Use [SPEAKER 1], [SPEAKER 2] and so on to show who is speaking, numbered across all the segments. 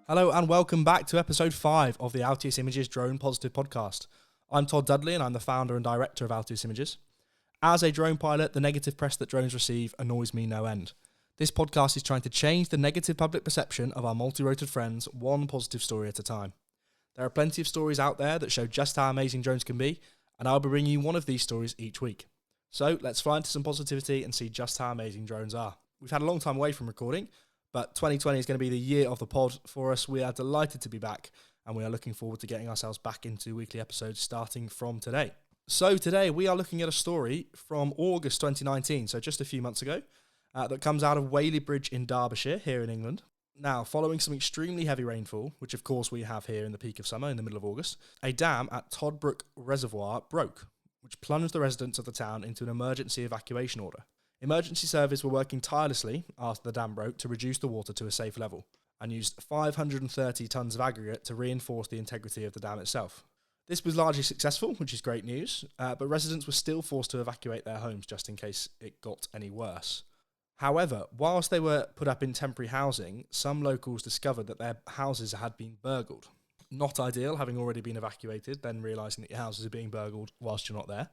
[SPEAKER 1] Hello and welcome back to episode 5 of the Altius Images Drone Positive podcast. I'm Todd Dudley and I'm the founder and director of Altius Images. As a drone pilot, the negative press that drones receive annoys me no end. This podcast is trying to change the negative public perception of our multi-roted friends one positive story at a time. There are plenty of stories out there that show just how amazing drones can be, and I'll be bringing you one of these stories each week. So let's fly into some positivity and see just how amazing drones are. We've had a long time away from recording, but 2020 is going to be the year of the pod for us. We are delighted to be back, and we are looking forward to getting ourselves back into weekly episodes starting from today. So today we are looking at a story from August 2019, so just a few months ago, that comes out of Whaley Bridge in Derbyshire, here in England. Now, following some extremely heavy rainfall, which of course we have here in the peak of summer in the middle of August, a dam at Toddbrook Reservoir broke, which plunged the residents of the town into an emergency evacuation order. Emergency service were working tirelessly after the dam broke to reduce the water to a safe level and used 530 tonnes of aggregate to reinforce the integrity of the dam itself. This was largely successful, which is great news, but residents were still forced to evacuate their homes just in case it got any worse. However, whilst they were put up in temporary housing, some locals discovered that their houses had been burgled. Not ideal, having already been evacuated, then realising that your houses are being burgled whilst you're not there.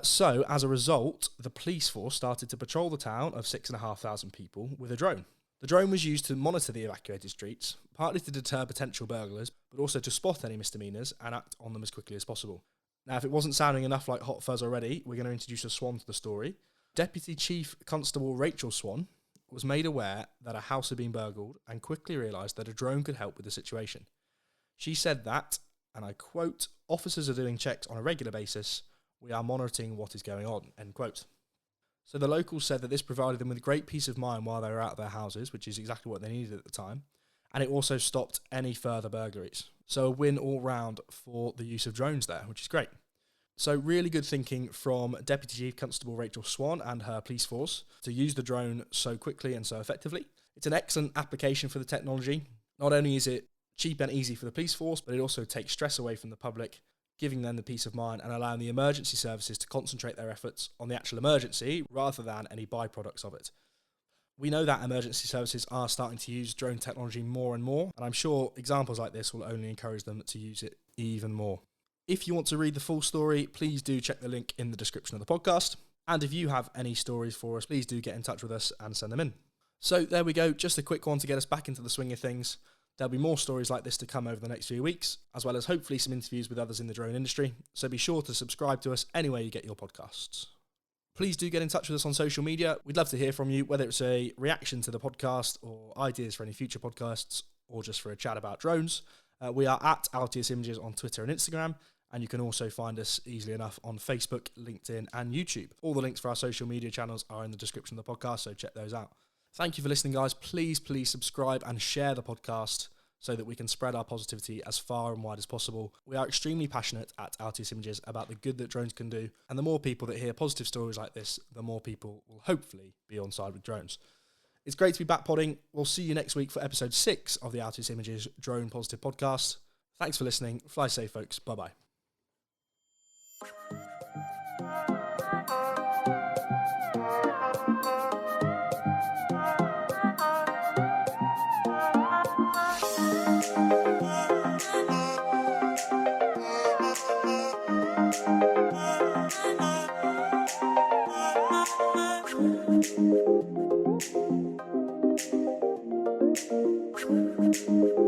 [SPEAKER 1] So, as a result, the police force started to patrol the town of 6,500 people with a drone. The drone was used to monitor the evacuated streets, partly to deter potential burglars, but also to spot any misdemeanours and act on them as quickly as possible. Now, if it wasn't sounding enough like hot fuzz already, we're going to introduce a swan to the story. Deputy Chief Constable Rachel Swan was made aware that a house had been burgled and quickly realised that a drone could help with the situation. She said that, and I quote, "Officers are doing checks on a regular basis. We are monitoring what is going on," end quote. So the locals said that this provided them with great peace of mind while they were out of their houses, which is exactly what they needed at the time, and it also stopped any further burglaries. So a win all round for the use of drones there, which is great. So really good thinking from Deputy Chief Constable Rachel Swan and her police force to use the drone so quickly and so effectively. It's an excellent application for the technology. Not only is it cheap and easy for the police force, but it also takes stress away from the public, giving them the peace of mind and allowing the emergency services to concentrate their efforts on the actual emergency rather than any byproducts of it. We know that emergency services are starting to use drone technology more and more, and I'm sure examples like this will only encourage them to use it even more. If you want to read the full story, please do check the link in the description of the podcast. And if you have any stories for us, please do get in touch with us and send them in. So there we go, just a quick one to get us back into the swing of things. There'll be more stories like this to come over the next few weeks, as well as hopefully some interviews with others in the drone industry, so be sure to subscribe to us anywhere you get your podcasts. Please do get in touch with us on social media. We'd love to hear from you, whether it's a reaction to the podcast or ideas for any future podcasts, or just for a chat about drones. We are at Altius Images on Twitter and Instagram, and you can also find us easily enough on Facebook, LinkedIn and YouTube. All the links for our social media channels are in the description of the podcast, so check those out. Thank you for listening, guys. Please subscribe and share the podcast so that we can spread our positivity as far and wide as possible. We are extremely passionate at Altius Images about the good that drones can do, and the more people that hear positive stories like this, the more people will hopefully be on side with drones. It's great to be back podding. We'll see you next week for episode 6 of the Altius Images Drone Positive podcast. Thanks for listening. Fly safe, folks. Bye-bye. Thank you.